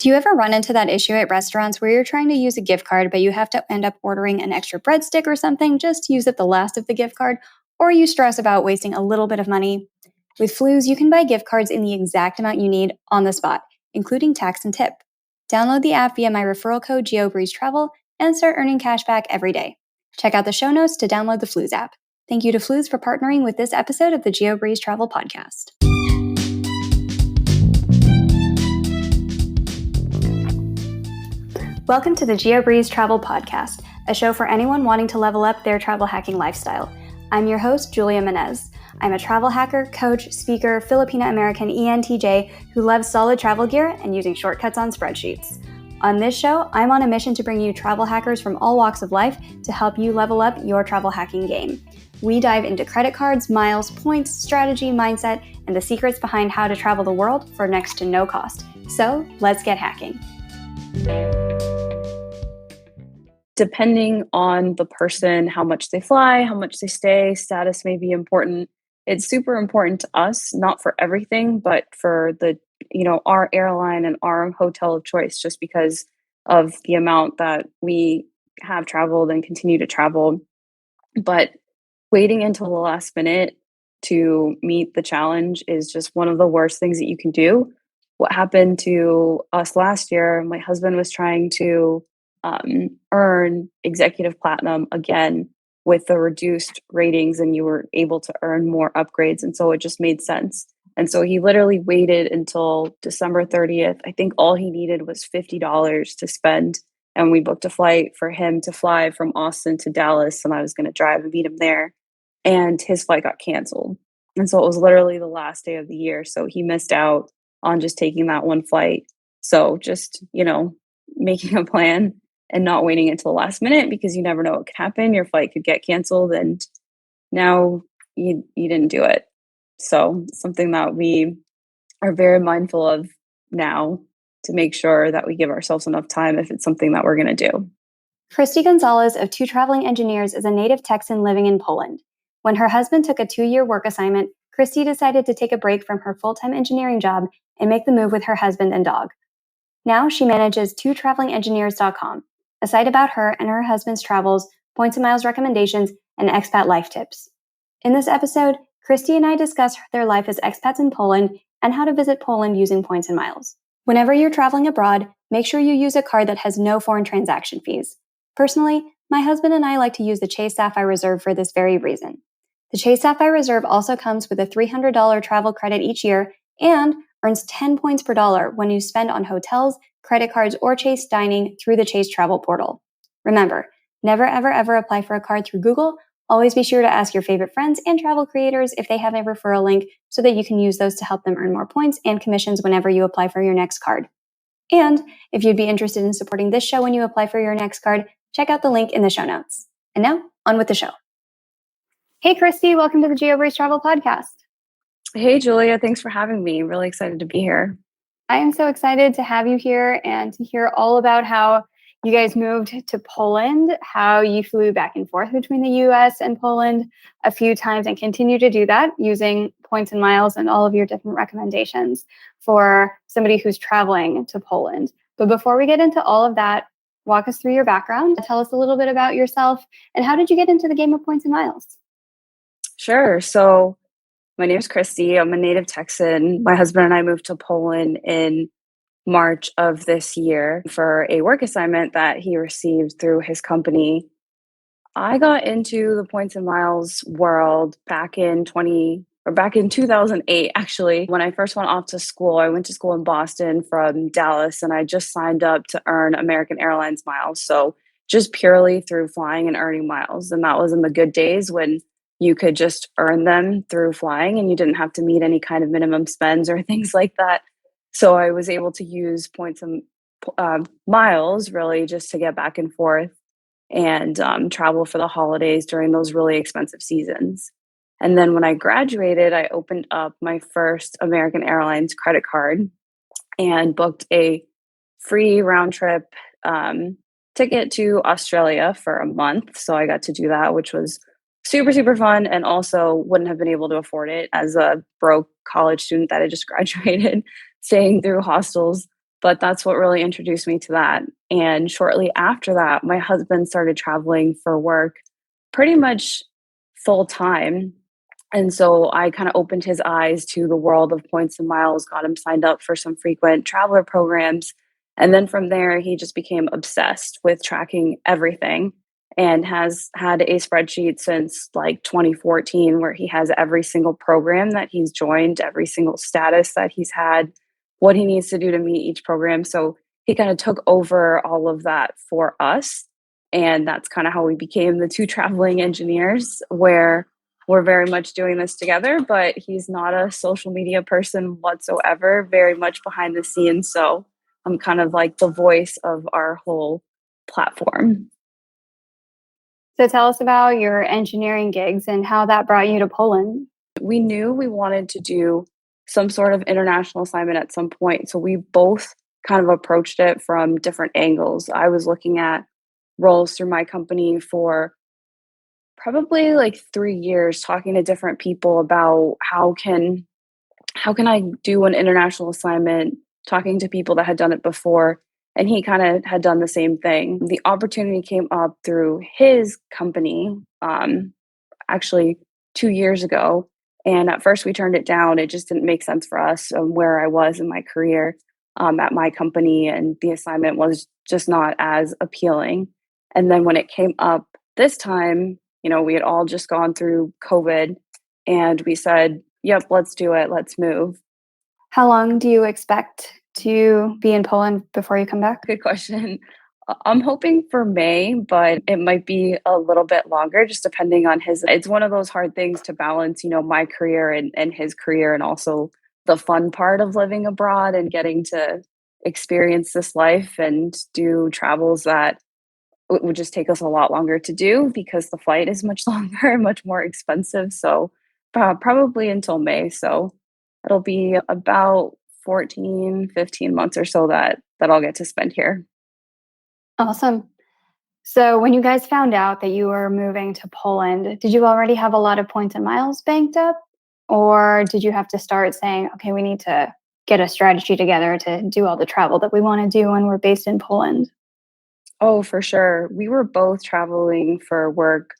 Do you ever run into that issue at restaurants where you're trying to use a gift card, but you have to end up ordering an extra breadstick or something just to use up the last of the gift card? Or you stress about wasting a little bit of money? With Flues, you can buy gift cards in the exact amount you need on the spot, including tax and tip. Download the app via my referral code Geobreeze Travel and start earning cash back every day. Check out the show notes to download the Flues app. Thank you to Flues for partnering with this episode of the Geobreeze Travel Podcast. Welcome to the Geobreeze Travel Podcast, a show for anyone wanting to level up their travel hacking lifestyle. I'm your host, Julia Menez. I'm a travel hacker, coach, speaker, Filipino-American ENTJ who loves solid travel gear and using shortcuts on spreadsheets. On this show, I'm on a mission to bring you travel hackers from all walks of life to help you level up your travel hacking game. We dive into credit cards, miles, points, strategy, mindset, and the secrets behind how to travel the world for next to no cost. So let's get hacking. Depending on the person, how much they fly, how much they stay, status may be important. It's super important to us, not for everything, but for our airline and our hotel of choice, just because of the amount that we have traveled and continue to travel. But waiting until the last minute to meet the challenge is just one of the worst things that you can do. What happened to us last year, my husband was trying to earn executive platinum again with the reduced ratings, and you were able to earn more upgrades. And so it just made sense. And so he literally waited until December 30th. I think all he needed was $50 to spend. And we booked a flight for him to fly from Austin to Dallas. And I was going to drive and meet him there. And his flight got canceled. And so it was literally the last day of the year. So he missed out on just taking that one flight. So just, making a plan and not waiting until the last minute, because you never know what could happen. Your flight could get canceled and now you didn't do it. So something that we are very mindful of now to make sure that we give ourselves enough time if it's something that we're going to do. Kristie Gonzalez of Two Traveling Engineers is a native Texan living in Poland. When her husband took a 2-year work assignment, Kristie decided to take a break from her full-time engineering job and make the move with her husband and dog. Now she manages twotravelingengineers.com, a site about her and her husband's travels, points and miles recommendations, and expat life tips. In this episode, Kristie and I discuss their life as expats in Poland and how to visit Poland using points and miles. Whenever you're traveling abroad, make sure you use a card that has no foreign transaction fees. Personally, my husband and I like to use the Chase Sapphire Reserve for this very reason. The Chase Sapphire Reserve also comes with a $300 travel credit each year and earns 10 points per dollar when you spend on hotels, credit cards, or Chase dining through the Chase Travel portal. Remember, never ever ever apply for a card through Google. Always be sure to ask your favorite friends and travel creators if they have a referral link so that you can use those to help them earn more points and commissions whenever you apply for your next card. And if you'd be interested in supporting this show when you apply for your next card, check out the link in the show notes. And now, on with the show. Hey, Kristie, welcome to the Geobreeze Travel Podcast. Hey, Julia, thanks for having me. Really excited to be here. I am so excited to have you here and to hear all about how you guys moved to Poland, how you flew back and forth between the US and Poland a few times and continue to do that using points and miles and all of your different recommendations for somebody who's traveling to Poland. But before we get into all of that, walk us through your background. Tell us a little bit about yourself and how did you get into the game of points and miles? Sure. So my name is Kristie. I'm a native Texan. My husband and I moved to Poland in March of this year for a work assignment that he received through his company. I got into the points and miles world back in 2008, actually. When I first went off to school, I went to school in Boston from Dallas, and I just signed up to earn American Airlines miles. So just purely through flying and earning miles. And that was in the good days when you could just earn them through flying and you didn't have to meet any kind of minimum spends or things like that. So I was able to use points and miles really just to get back and forth and travel for the holidays during those really expensive seasons. And then when I graduated, I opened up my first American Airlines credit card and booked a free round trip ticket to Australia for a month. So I got to do that, which was super, super fun, and also wouldn't have been able to afford it as a broke college student that had just graduated, staying through hostels but that's what really introduced me to that. And shortly after that, my husband started traveling for work pretty much full time. And so I kind of opened his eyes to the world of points and miles, got him signed up for some frequent traveler programs. And then from there, he just became obsessed with tracking everything and has had a spreadsheet since like 2014 where he has every single program that he's joined, every single status that he's had, what he needs to do to meet each program. So he kind of took over all of that for us. And that's kind of how we became the two traveling engineers, where we're very much doing this together, but he's not a social media person whatsoever, very much behind the scenes. So I'm kind of like the voice of our whole platform. So tell us about your engineering gigs and how that brought you to Poland. We knew we wanted to do some sort of international assignment at some point. So we both kind of approached it from different angles. I was looking at roles through my company for probably like 3 years, talking to different people about how can I do an international assignment, talking to people that had done it before, and he kinda had done the same thing. The opportunity came up through his company, actually 2 years ago, and at first we turned it down. It just didn't make sense for us, where I was in my career, at my company, and the assignment was just not as appealing. And then when it came up this time, we had all just gone through COVID, and we said, "Yep, let's do it. Let's move." How long do you expect to be in Poland before you come back? Good question. I'm hoping for May, but it might be a little bit longer, just depending on his. It's one of those hard things to balance, my career and his career, and also the fun part of living abroad and getting to experience this life and do travels that would just take us a lot longer to do because the flight is much longer and much more expensive. So probably until May. So it'll be about 14, 15 months or so that I'll get to spend here. Awesome. So when you guys found out that you were moving to Poland, did you already have a lot of points and miles banked up? Or did you have to start saying, okay, we need to get a strategy together to do all the travel that we want to do when we're based in Poland? Oh, for sure. We were both traveling for work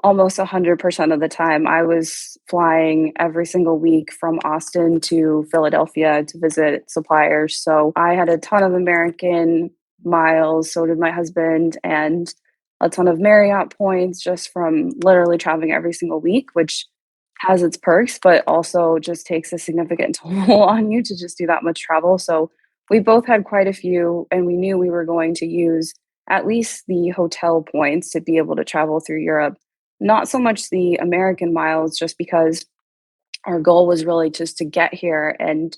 almost 100% of the time. I was flying every single week from Austin to Philadelphia to visit suppliers. So I had a ton of American miles, so did my husband, and a ton of Marriott points just from literally traveling every single week, which has its perks, but also just takes a significant toll on you to just do that much travel. So we both had quite a few, and we knew we were going to use at least the hotel points to be able to travel through Europe. Not so much the American miles, just because our goal was really just to get here and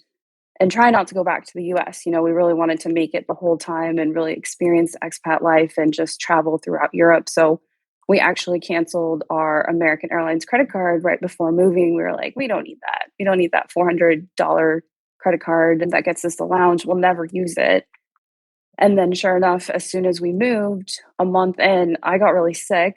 try not to go back to the US. We really wanted to make it the whole time and really experience expat life and just travel throughout Europe. So we actually canceled our American Airlines credit card right before moving. We were like, we don't need that. We don't need that $400 credit card that gets us the lounge. We'll never use it. And then, sure enough, as soon as we moved, a month in, I got really sick.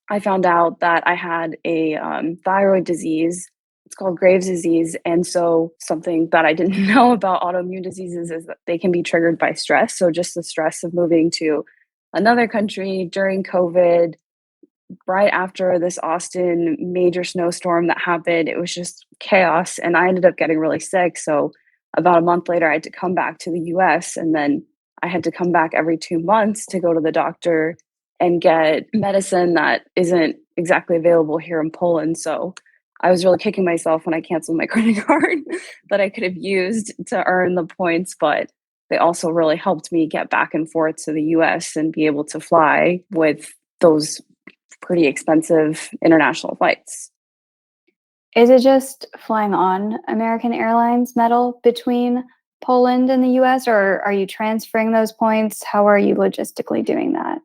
I found out that I had a thyroid disease. It's called Graves' disease. And so, something that I didn't know about autoimmune diseases is that they can be triggered by stress. So, just the stress of moving to another country during COVID, right after this Austin major snowstorm that happened, it was just chaos. And I ended up getting really sick. So, about a month later, I had to come back to the US. And then I had to come back every 2 months to go to the doctor and get medicine that isn't exactly available here in Poland. So, I was really kicking myself when I canceled my credit card that I could have used to earn the points, but they also really helped me get back and forth to the US and be able to fly with those pretty expensive international flights. Is it just flying on American Airlines metal between Poland and the US, or are you transferring those points? How are you logistically doing that?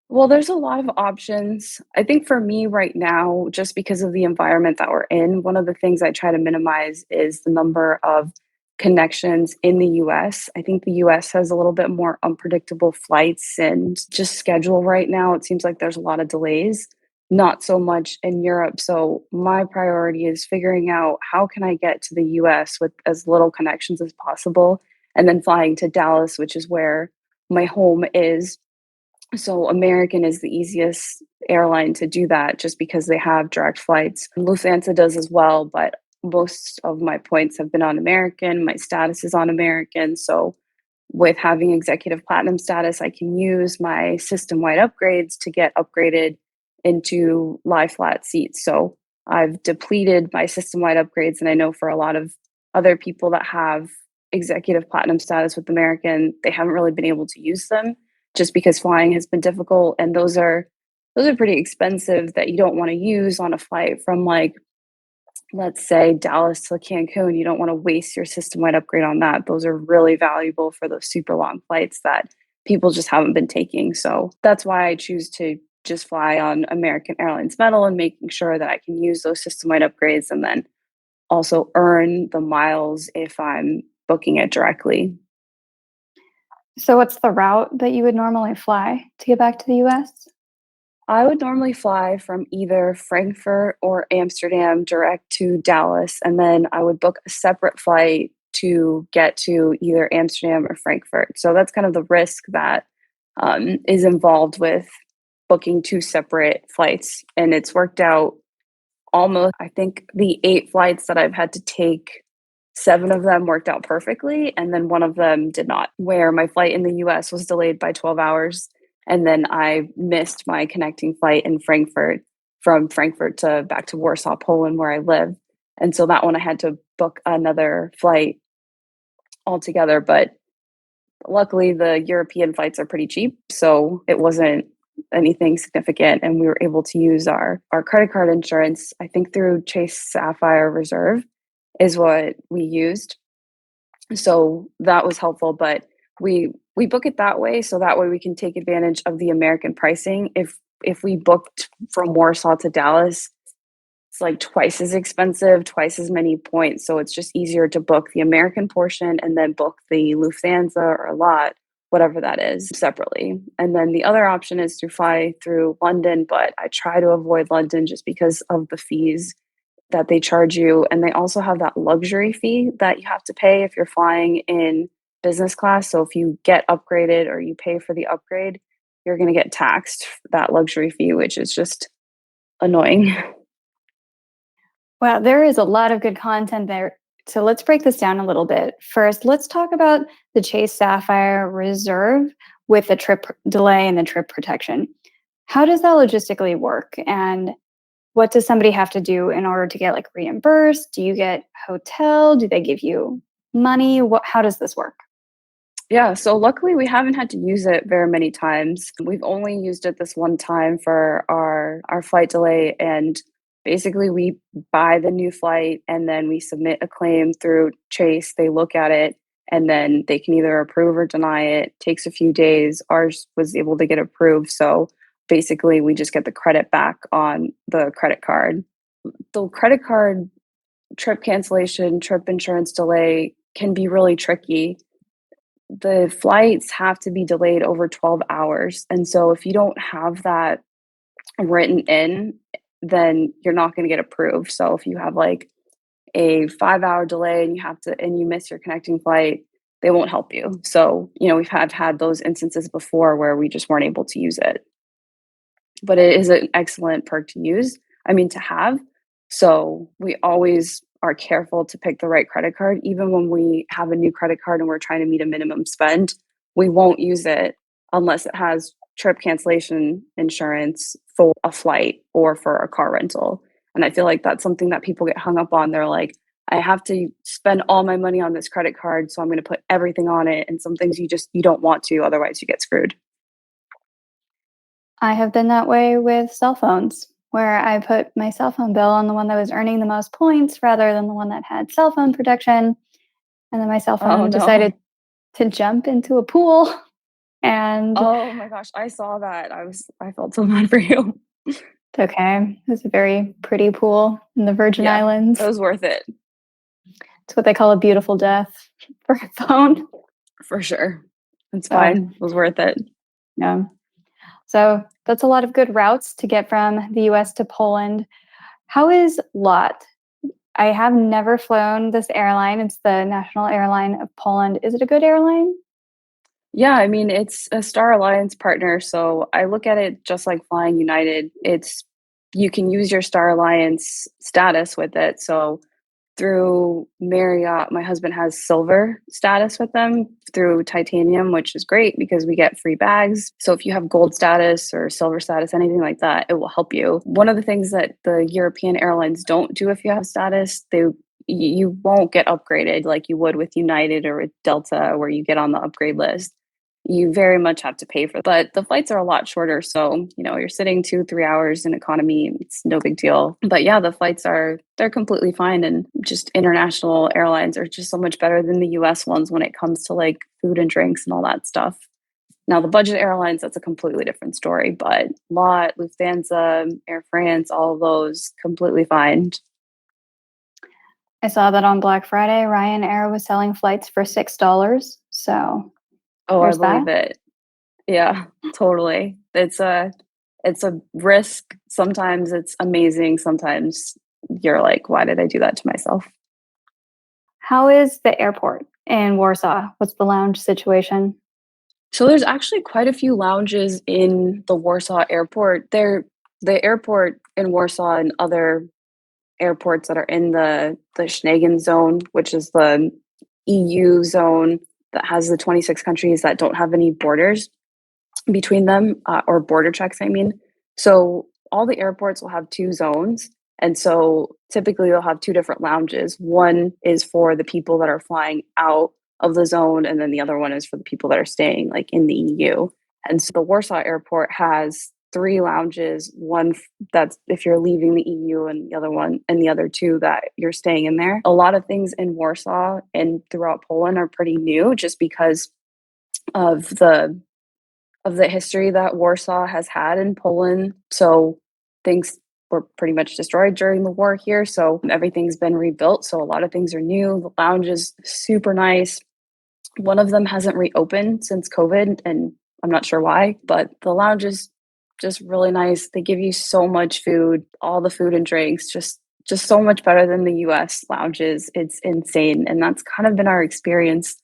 Well, there's a lot of options. I think for me right now, just because of the environment that we're in, one of the things I try to minimize is the number of connections in the US. I think the US has a little bit more unpredictable flights and just schedule right now. It seems like there's a lot of delays, not so much in Europe. So my priority is figuring out how can I get to the US with as little connections as possible and then flying to Dallas, which is where my home is. So American is the easiest airline to do that just because they have direct flights. Lufthansa does as well, but most of my points have been on American. My status is on American. So with having executive platinum status, I can use my system wide upgrades to get upgraded into lie flat seats. So I've depleted my system wide upgrades. And I know for a lot of other people that have executive platinum status with American, they haven't really been able to use them just because flying has been difficult. And those are pretty expensive that you don't want to use on a flight from, like, let's say Dallas to Cancun. You don't want to waste your system wide upgrade on that. Those are really valuable for those super long flights that people just haven't been taking. So that's why I choose to just fly on American Airlines Metal and making sure that I can use those system wide upgrades and then also earn the miles if I'm booking it directly. So, what's the route that you would normally fly to get back to the US? I would normally fly from either Frankfurt or Amsterdam direct to Dallas, and then I would book a separate flight to get to either Amsterdam or Frankfurt. So that's kind of the risk that is involved with booking two separate flights. And it's worked out almost, I think the 8 flights that I've had to take, 7 of them worked out perfectly. And then one of them did not, where my flight in the US was delayed by 12 hours. And then I missed my connecting flight in Frankfurt from Frankfurt to back to Warsaw, Poland, where I live. And so that one I had to book another flight altogether. But luckily, the European flights are pretty cheap. So it wasn't anything significant. And we were able to use our credit card insurance, I think through Chase Sapphire Reserve is what we used. So that was helpful, but we book it that way so that way we can take advantage of the American pricing. If we booked from Warsaw to Dallas, it's like twice as expensive, twice as many points. So it's just easier to book the American portion and then book the Lufthansa or Lot, whatever that is, separately. And then the other option is to fly through London, but I try to avoid London just because of the fees that they charge you. And they also have that luxury fee that you have to pay if you're flying in business class. So if you get upgraded or you pay for the upgrade, you're going to get taxed that luxury fee, which is just annoying. Wow, there is a lot of good content there. So let's break this down a little bit. First, let's talk about the Chase Sapphire Reserve with the trip delay and the trip protection. How does that logistically work? And what does somebody have to do in order to get like reimbursed? Do you get hotel? Do they give you money? How does this work? Yeah, so luckily we haven't had to use it very many times. We've only used it this one time for our flight delay, and basically we buy the new flight and then we submit a claim through Chase. They look at it and then they can either approve or deny it. Takes a few days. Ours was able to get approved, so basically we just get the credit back on the credit card. The credit card trip cancellation, trip insurance delay can be really tricky. The flights have to be delayed over 12 hours. And so if you don't have that written in, then you're not going to get approved. So if you have like a 5 hour delay and you miss your connecting flight, they won't help you. So, we've had those instances before where we just weren't able to use it. But it is an excellent perk to use. I mean, to have. So we always are careful to pick the right credit card. Even when we have a new credit card and we're trying to meet a minimum spend, we won't use it unless it has trip cancellation insurance for a flight or for a car rental. And I feel like that's something that people get hung up on. They're like, I have to spend all my money on this credit card, so I'm going to put everything on it. And some things you don't want to, otherwise you get screwed. I have been that way with cell phones, where I put my cell phone bill on the one that was earning the most points rather than the one that had cell phone protection. And then my cell Oh phone no. decided to jump into a pool. And it's Oh my gosh, I saw that. I felt so bad for you. okay. It was a very pretty pool in the Virgin Yeah, it Islands. was worth it It's what they call a beautiful death for a phone. for sure. It's So, fine. It was worth it. yeah. So that's a lot of good routes to get from the US to Poland. How is Lot? I have never flown this airline. It's the national airline of Poland. Is it a good airline? Yeah, I mean, it's a Star Alliance partner, so I look at it just like flying United. It's you can use your Star Alliance status with it. So through Marriott, my husband has silver status with them through titanium, which is great because we get free bags. So if you have gold status or silver status, anything like that, it will help you. One of the things that the European airlines don't do if you have status, you won't get upgraded like you would with United or with Delta, where you get on the upgrade list. You very much have to pay for it. But the flights are a lot shorter. So, you're sitting 2, 3 hours in economy. It's no big deal. But yeah, the flights they're completely fine. And just international airlines are just so much better than the US ones when it comes to like food and drinks and all that stuff. Now, the budget airlines, that's a completely different story. But Lot, Lufthansa, Air France, all of those completely fine. I saw that on Black Friday, Ryanair was selling flights for $6. So Oh, I there's that. believe it. Yeah, totally. It's a risk. Sometimes it's amazing. Sometimes you're like, why did I do that to myself? How is the airport in Warsaw? What's the lounge situation? So there's actually quite a few lounges in the Warsaw airport. The airport in Warsaw and other airports that are in the Schengen zone, which is the EU zone that has the 26 countries that don't have any borders between them, or border checks, I mean. So all the airports will have two zones. And so typically they'll have two different lounges. One is for the people that are flying out of the zone, and then the other one is for the people that are staying like in the EU. And so the Warsaw airport has three lounges, that's if you're leaving the EU, and the other one and the other two that you're staying in there. A lot of things in Warsaw and throughout Poland are pretty new just because of the history that Warsaw has had in Poland. So things were pretty much destroyed during the war here. So everything's been rebuilt. So a lot of things are new. The lounge is super nice. One of them hasn't reopened since COVID, and I'm not sure why, but the lounge is just really nice. They give you so much food, all the food and drinks, just so much better than the US lounges. It's insane. And that's kind of been our experience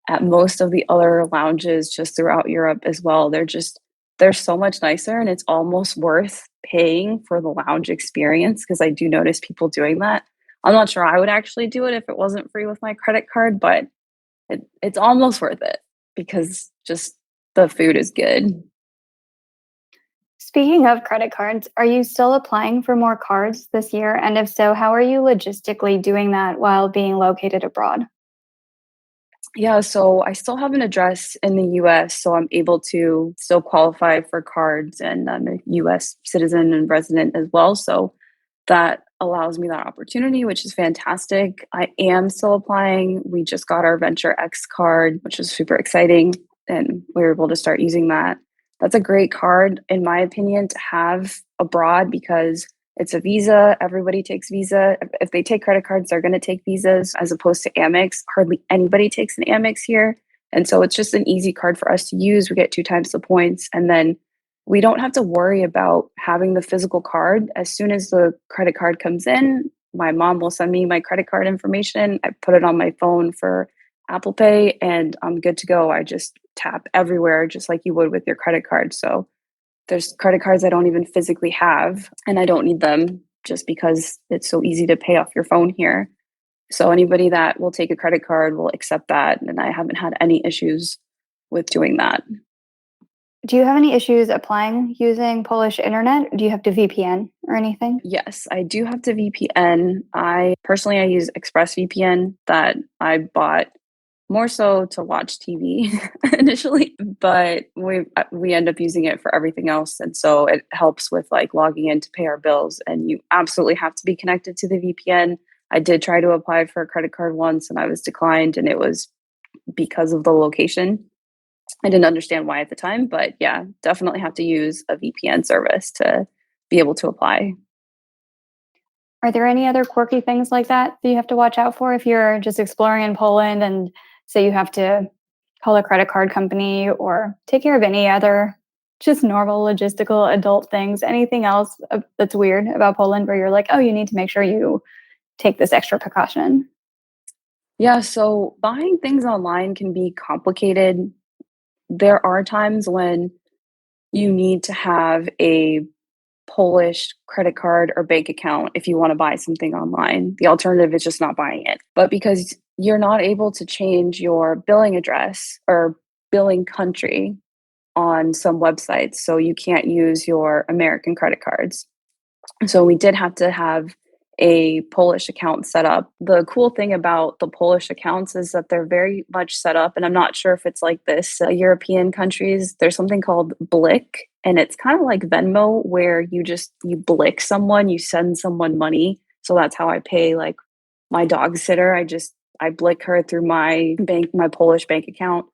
at most of the other lounges just throughout Europe as well. They're so much nicer, and it's almost worth paying for the lounge experience because I do notice people doing that. I'm not sure I would actually do it if it wasn't free with my credit card, but it's almost worth it because just the food is good. Speaking of credit cards, are you still applying for more cards this year? And if so, how are you logistically doing that while being located abroad? Yeah, so I still have an address in the US, so I'm able to still qualify for cards, and I'm a US citizen and resident as well. So that allows me that opportunity, which is fantastic. I am still applying. We just got our Venture X card, which is super exciting, and we were able to start using that. That's a great card, in my opinion, to have abroad because it's a Visa. Everybody takes Visa. If they take credit cards, they're going to take Visas as opposed to Amex. Hardly anybody takes an Amex here. And so it's just an easy card for us to use. We get 2 times the points. And then we don't have to worry about having the physical card. As soon as the credit card comes in, my mom will send me my credit card information. I put it on my phone for Apple Pay, and I'm good to go. I just tap everywhere, just like you would with your credit card. So there's credit cards I don't even physically have, and I don't need them just because it's so easy to pay off your phone here. So anybody that will take a credit card will accept that, and I haven't had any issues with doing that. Do you have any issues applying using Polish internet? Do you have to VPN or anything? Yes, I do have to VPN. I use ExpressVPN that I bought more so to watch TV initially, but we end up using it for everything else, and so it helps with like logging in to pay our bills. And you absolutely have to be connected to the VPN. I did try to apply for a credit card once, and I was declined, and it was because of the location. I didn't understand why at the time, but yeah, definitely have to use a VPN service to be able to apply. Are there any other quirky things like that that you have to watch out for if you're just exploring in Poland and say you have to call a credit card company or take care of any other just normal logistical adult things? Anything else that's weird about Poland where you're like, oh, you need to make sure you take this extra precaution? Yeah, so buying things online can be complicated. There are times when you need to have a Polish credit card or bank account if you wanna buy something online. The alternative is just not buying it. But because you're not able to change your billing address or billing country on some websites, so you can't use your American credit cards. So we did have to have a Polish account set up. The cool thing about the Polish accounts is that they're very much set up, and I'm not sure if it's like this European countries. There's something called Blick, and it's kind of like Venmo, where you blick someone, you send someone money. So that's how I pay like my dog sitter. I blick her through my Polish bank account.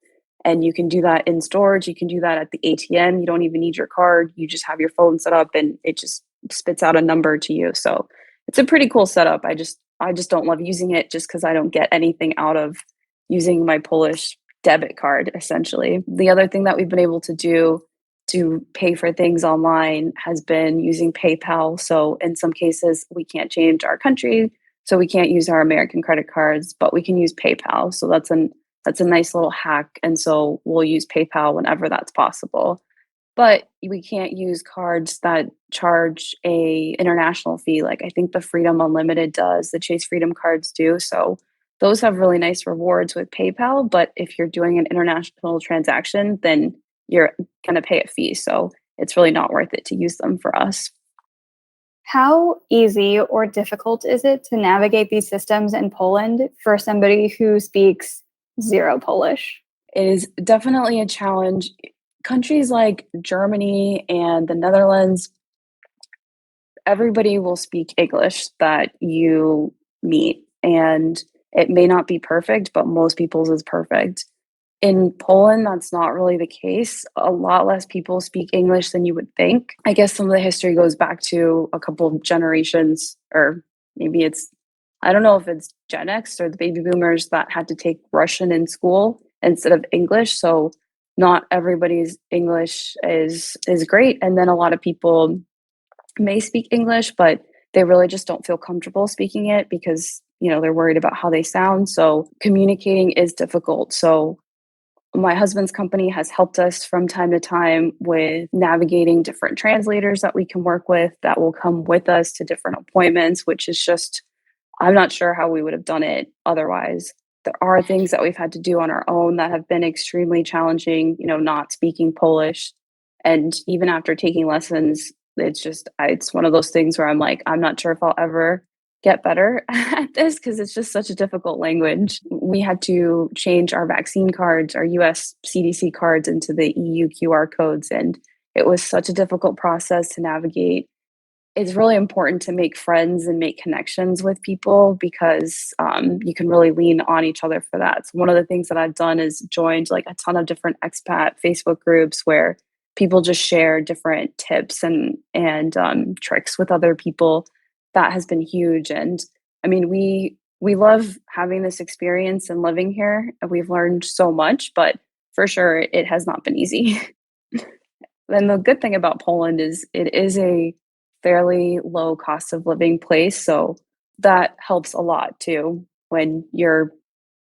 And you can do that in storage. You can do that at the ATM. You don't even need your card. You just have your phone set up and it just spits out a number to you. So it's a pretty cool setup. I just don't love using it just because I don't get anything out of using my Polish debit card, essentially. The other thing that we've been able to do to pay for things online has been using PayPal. So in some cases, we can't change our country, so we can't use our American credit cards, but we can use PayPal. So that's a nice little hack. And so we'll use PayPal whenever that's possible. But we can't use cards that charge a international fee, like I think the Freedom Unlimited does, the Chase Freedom cards do. So those have really nice rewards with PayPal, but if you're doing an international transaction, then you're gonna pay a fee. So it's really not worth it to use them for us. How easy or difficult is it to navigate these systems in Poland for somebody who speaks zero Polish? It is definitely a challenge. Countries like Germany and the Netherlands, everybody will speak English that you meet, and it may not be perfect, but most people's is perfect. In Poland, that's not really the case. A lot less people speak English than you would think. I guess some of the history goes back to a couple of generations, or maybe I don't know if it's Gen X or the baby boomers that had to take Russian in school instead of English. So not everybody's English is great. And then a lot of people may speak English, but they really just don't feel comfortable speaking it because, they're worried about how they sound. So communicating is difficult. So my husband's company has helped us from time to time with navigating different translators that we can work with that will come with us to different appointments, which is just, I'm not sure how we would have done it otherwise. There are things that we've had to do on our own that have been extremely challenging, not speaking Polish. And even after taking lessons, it's one of those things where I'm like, I'm not sure if I'll ever get better at this because it's just such a difficult language. We had to change our vaccine cards, our US CDC cards into the EU QR codes. And it was such a difficult process to navigate. It's really important to make friends and make connections with people because you can really lean on each other for that. So one of the things that I've done is joined like a ton of different expat Facebook groups where people just share different tips and tricks with other people. That has been huge. And I mean, we love having this experience and living here. And we've learned so much, but for sure, it has not been easy. And the good thing about Poland is it is a fairly low cost of living place, so that helps a lot too when you're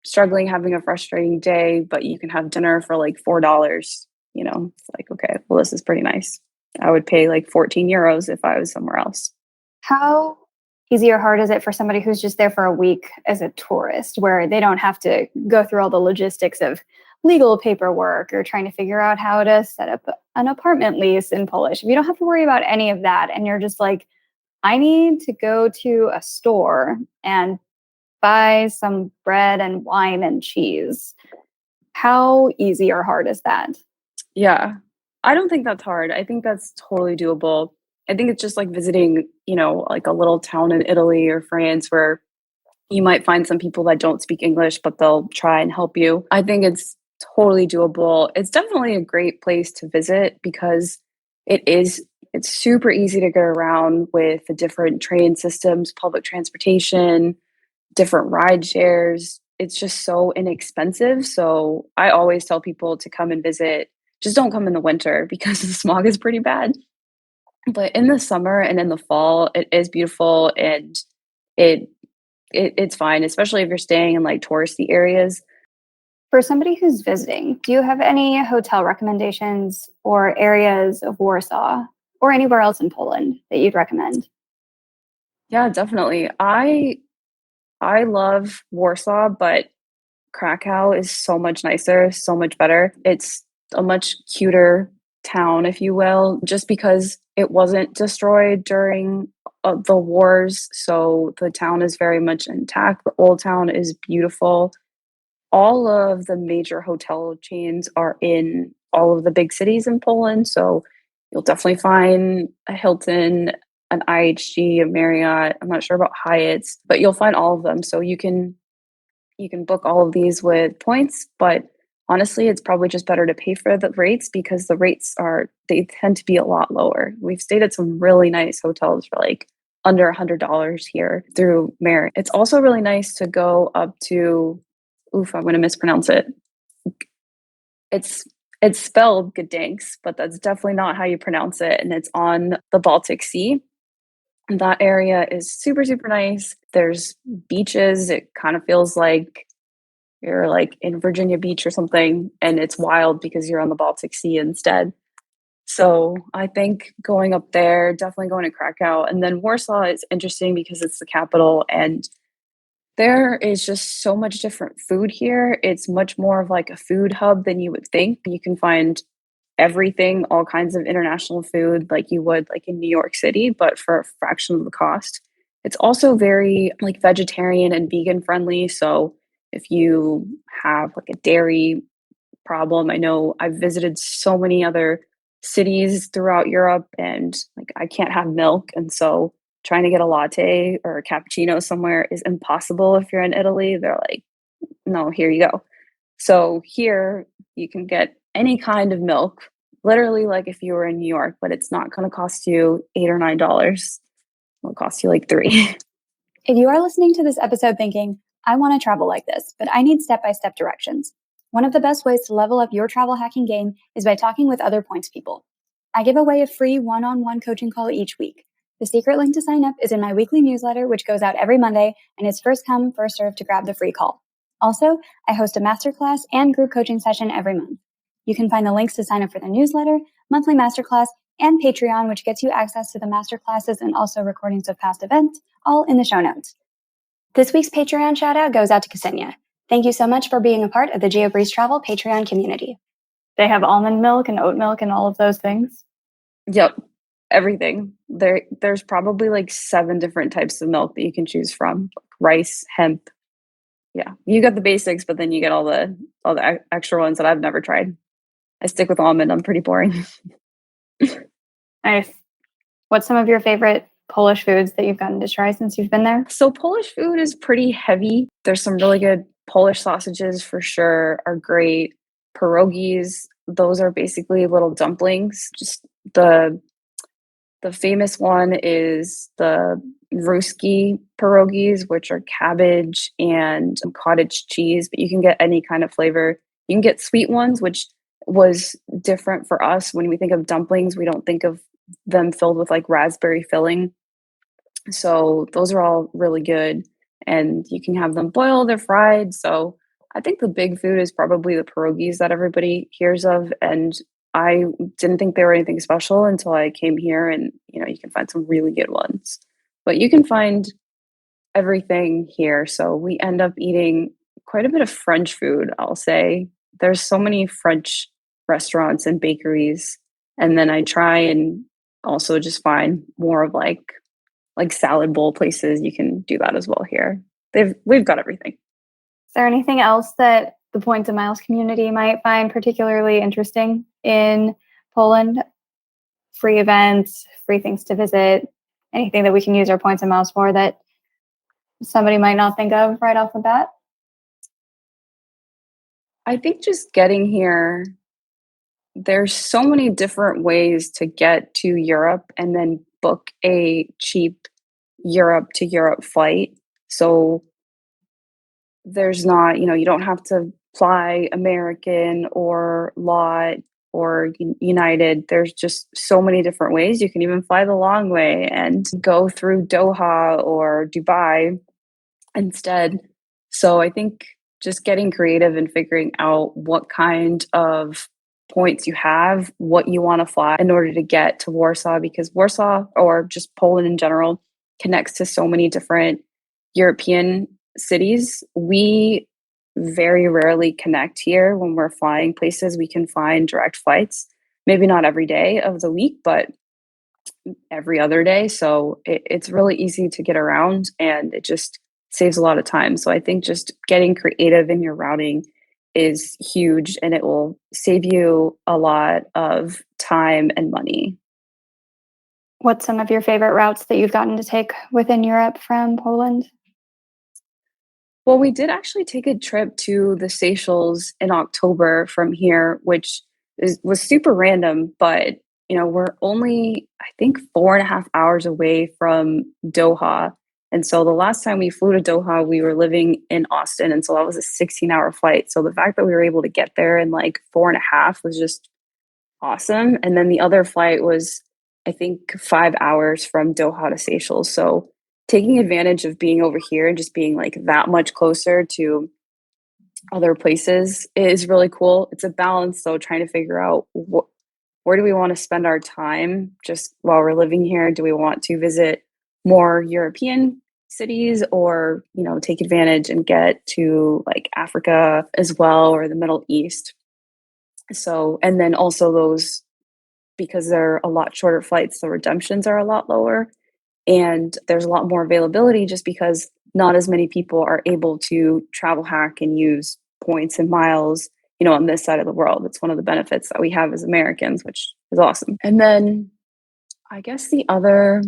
struggling having a frustrating day, but you can have dinner for like $4, It's like, okay, well, this is pretty nice. I would pay like 14 euros if I was somewhere else. How easy or hard is it for somebody who's just there for a week as a tourist, where they don't have to go through all the logistics of legal paperwork or trying to figure out how to set up an apartment lease in Polish? If you don't have to worry about any of that and you're just like, I need to go to a store and buy some bread and wine and cheese. How easy or hard is that? Yeah. I don't think that's hard. I think that's totally doable. I think it's just like visiting, like a little town in Italy or France where you might find some people that don't speak English, but they'll try and help you. I think it's totally doable. It's definitely a great place to visit because it's super easy to get around with the different train systems, public transportation, different ride shares. It's just so inexpensive. So I always tell people to come and visit. Just don't come in the winter because the smog is pretty bad. But in the summer and in the fall, it is beautiful and it it's fine, especially if you're staying in like touristy areas. For somebody who's visiting, do you have any hotel recommendations or areas of Warsaw or anywhere else in Poland that you'd recommend? Yeah, definitely. I love Warsaw, but Krakow is so much nicer, so much better. It's a much cuter town, if you will, just because it wasn't destroyed during the wars. So the town is very much intact. The old town is beautiful. All of the major hotel chains are in all of the big cities in Poland. So you'll definitely find a Hilton, an IHG, a Marriott. I'm not sure about Hyatt's, but you'll find all of them. So you can book all of these with points, but honestly, it's probably just better to pay for the rates because the rates are they tend to be a lot lower. We've stayed at some really nice hotels for like under $100 here through Marriott. It's also really nice to go up to oof, I'm going to mispronounce it. It's it's spelled Gdansk, but that's definitely not how you pronounce it, and it's on the Baltic Sea. And that area is super, super nice. There's beaches. It kind of feels like you're like in Virginia Beach or something, and it's wild because you're on the Baltic Sea instead. So I think going up there, definitely going to Krakow. And then Warsaw is interesting because it's the capital and there is just so much different food here. It's much more of like a food hub than you would think. You can find everything, all kinds of international food like you would like in New York City, but for a fraction of the cost. It's also very like vegetarian and vegan friendly. So if you have like a dairy problem, I know I've visited so many other cities throughout Europe and like I can't have milk. And so trying to get a latte or a cappuccino somewhere is impossible if you're in Italy. They're like, no, here you go. So here you can get any kind of milk, literally like if you were in New York, but it's not going to cost you $8 or $9. It'll cost you like three. If you are listening to this episode thinking, I want to travel like this, but I need step-by-step directions, one of the best ways to level up your travel hacking game is by talking with other points people. I give away a free one-on-one coaching call each week. The secret link to sign up is in my weekly newsletter, which goes out every Monday, and it's first come, first served to grab the free call. Also, I host a masterclass and group coaching session every month. You can find the links to sign up for the newsletter, monthly masterclass, and Patreon, which gets you access to the masterclasses and also recordings of past events, all in the show notes. This week's Patreon shout out goes out to Ksenia. Thank you so much for being a part of the Geobreeze Travel Patreon community. They have almond milk and oat milk and all of those things. Yep. Everything. There's probably like 7 different types of milk that you can choose from. Like rice, hemp. Yeah. You got the basics, but then you get all the extra ones that I've never tried. I stick with almond. I'm pretty boring. Nice. What's some of your favorite Polish foods that you've gotten to try since you've been there? So Polish food is pretty heavy. There's some really good Polish sausages for sure are great. Pierogies, those are basically little dumplings. Just the famous one is the Ruski pierogies, which are cabbage and cottage cheese, but you can get any kind of flavor. You can get sweet ones, which was different for us. When we think of dumplings, we don't think of them filled with like raspberry filling. So those are all really good and you can have them boiled or fried. So I think the big food is probably the pierogies that everybody hears of. And I didn't think they were anything special until I came here and you can find some really good ones. But you can find everything here. So we end up eating quite a bit of French food, I'll say. There's so many French restaurants and bakeries. And then I try and also just find more of like salad bowl places. You can do that as well here. We've got everything. Is there anything else that the Points of Miles community might find particularly interesting in Poland? Free events, free things to visit, anything that we can use our Points of Miles for that somebody might not think of right off the bat? I think just getting here, there's so many different ways to get to Europe and then book a cheap Europe to Europe flight. So there's not, you don't have to fly American or Lot or United. There's just so many different ways. You can even fly the long way and go through Doha or Dubai. instead. So I think just getting creative and figuring out what kind of points you have, what you want to fly in order to get to Warsaw, because Warsaw or just Poland in general connects to so many different European cities. We very rarely connect here when we're flying places. We can find direct flights, maybe not every day of the week, but every other day. So it's really easy to get around and it just saves a lot of time. So I think just getting creative in your routing is huge and it will save you a lot of time and money. What's some of your favorite routes that you've gotten to take within Europe from Poland? Well, we did actually take a trip to the Seychelles in October from here, which was super random, but we're only, I think, 4.5 hours away from Doha. And so the last time we flew to Doha, we were living in Austin. And so that was a 16-hour flight. So the fact that we were able to get there in like 4.5 was just awesome. And then the other flight was, I think, 5 hours from Doha to Seychelles. So taking advantage of being over here and just being like that much closer to other places is really cool. It's a balance though, trying to figure out where do we want to spend our time just while we're living here? Do we want to visit more European cities or, take advantage and get to like Africa as well or the Middle East? So, and then also those, because they're a lot shorter flights, the redemptions are a lot lower and there's a lot more availability just because not as many people are able to travel hack and use points and miles, on this side of the world. It's one of the benefits that we have as Americans, which is awesome. And then I guess the other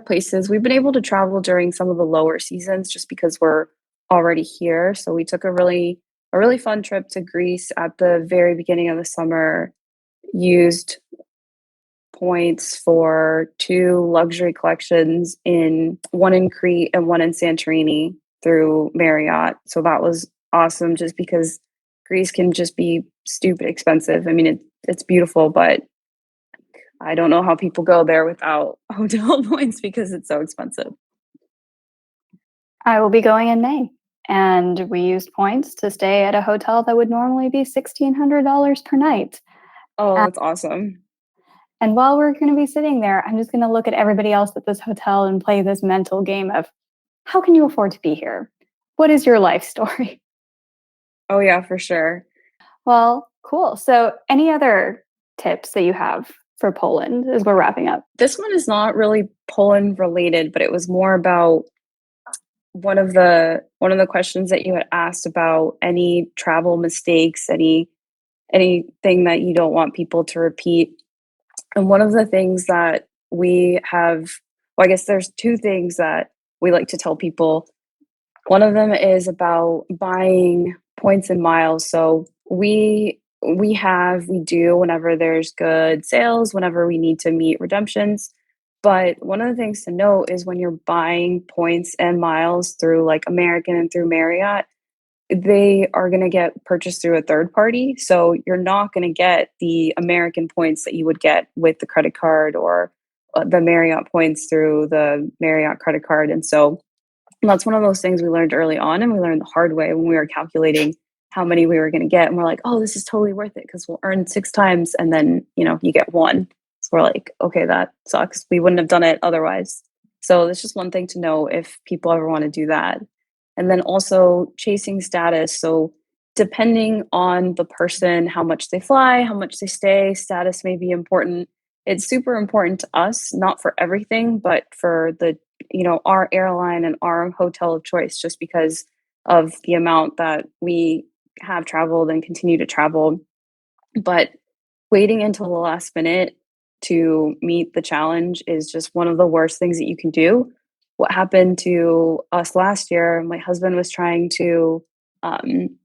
places we've been able to travel during some of the lower seasons just because we're already here. So we took a really fun trip to Greece at the very beginning of the summer, used points for two luxury collections in one in Crete and one in Santorini through Marriott. So that was awesome just because Greece can just be stupid expensive. I mean, it's beautiful, but I don't know how people go there without hotel points because it's so expensive. I will be going in May, and we used points to stay at a hotel that would normally be $1,600 per night. Oh, Uh, that's awesome. and while we're going to be sitting there, I'm just going to look at everybody else at this hotel and play this mental game of how can you afford to be here? What is your life story? Oh yeah, for sure. Well, cool. So, any other tips that you have for Poland as we're wrapping up? This one is not really Poland related, but it was more about one of the questions that you had asked about any travel mistakes, anything that you don't want people to repeat. And one of the things that we have, well, I guess there's two things that we like to tell people. One of them is about buying points and miles. So we do whenever there's good sales, whenever we need to meet redemptions. But one of the things to note is when you're buying points and miles through like American and through Marriott, they are going to get purchased through a third party. So you're not going to get the American points that you would get with the credit card or the Marriott points through the Marriott credit card. And so that's one of those things we learned early on, and we learned the hard way when we were calculating how many we were going to get. And we're like, oh, this is totally worth it because we'll earn 6 times and then, you get one. So we're like, okay, that sucks. We wouldn't have done it otherwise. So that's just one thing to know if people ever want to do that. And then also chasing status. So depending on the person, how much they fly, how much they stay, status may be important. It's super important to us, not for everything, but for our airline and our hotel of choice, just because of the amount that we have traveled and continue to travel. But waiting until the last minute to meet the challenge is just one of the worst things that you can do. What happened to us last year, my husband was trying to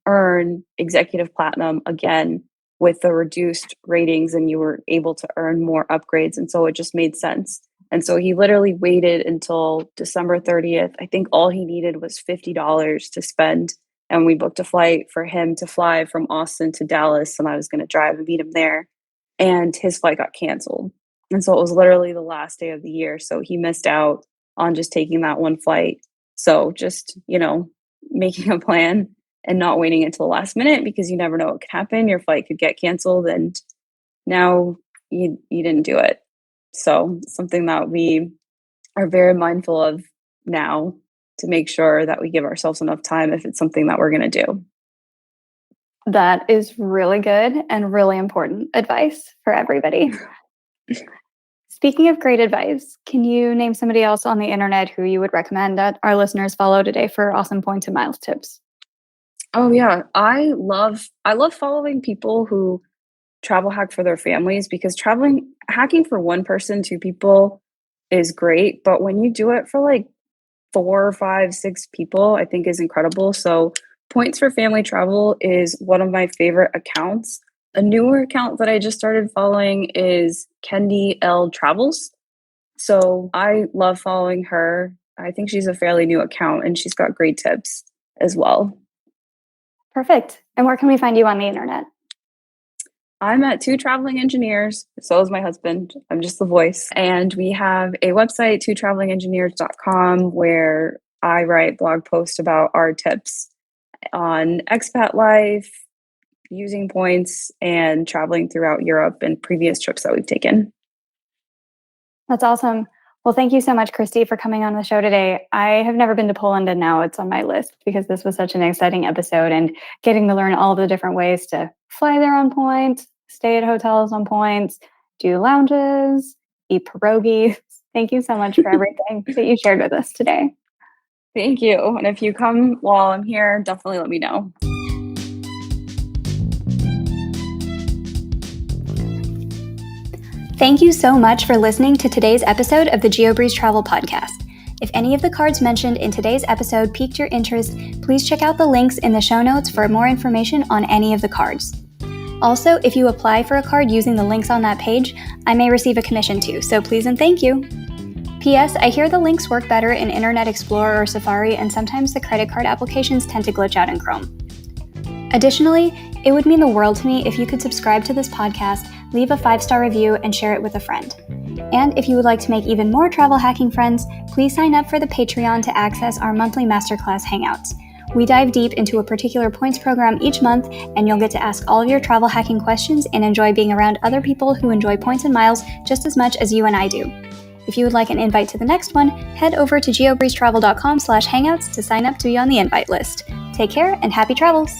earn executive platinum again with the reduced ratings, and you were able to earn more upgrades. And so it just made sense. And so he literally waited until December 30th. I think all he needed was $50 to spend. And we booked a flight for him to fly from Austin to Dallas. And I was going to drive and meet him there. And his flight got canceled. And so it was literally the last day of the year. So he missed out on just taking that one flight. So just, making a plan and not waiting until the last minute, because you never know what could happen. Your flight could get canceled and now you didn't do it. So something that we are very mindful of now, to make sure that we give ourselves enough time if it's something that we're going to do. That is really good and really important advice for everybody. Speaking of great advice, can you name somebody else on the internet who you would recommend that our listeners follow today for awesome points and miles tips? Oh yeah, I love following people who travel hack for their families, because hacking for one person, two people is great, but when you do it for like 4, 5, 6 people, I think is incredible. So Points for Family Travel is one of my favorite accounts. A newer account that I just started following is Kendi L Travels. So I love following her. I think she's a fairly new account and she's got great tips as well. Perfect. And where can we find you on the internet? I'm at Two Traveling Engineers. So is my husband. I'm just the voice. And we have a website, twotravelingengineers.com, where I write blog posts about our tips on expat life, using points, and traveling throughout Europe and previous trips that we've taken. That's awesome. Well, thank you so much, Kristie, for coming on the show today. I have never been to Poland, and now it's on my list because this was such an exciting episode, and getting to learn all the different ways to fly there on points, stay at hotels on points, do lounges, eat pierogies. Thank you so much for everything that you shared with us today. Thank you. And if you come while I'm here, definitely let me know. Thank you so much for listening to today's episode of the Geobreeze Travel Podcast. If any of the cards mentioned in today's episode piqued your interest, please check out the links in the show notes for more information on any of the cards. Also, if you apply for a card using the links on that page, I may receive a commission too, so please and thank you. P.S. I hear the links work better in Internet Explorer or Safari, and sometimes the credit card applications tend to glitch out in Chrome. Additionally, it would mean the world to me if you could subscribe to this podcast, leave a 5-star review, and share it with a friend. And if you would like to make even more travel hacking friends, please sign up for the Patreon to access our monthly masterclass hangouts. We dive deep into a particular points program each month, and you'll get to ask all of your travel hacking questions and enjoy being around other people who enjoy points and miles just as much as you and I do. If you would like an invite to the next one, head over to geobreezetravel.com/hangouts to sign up to be on the invite list. Take care and happy travels!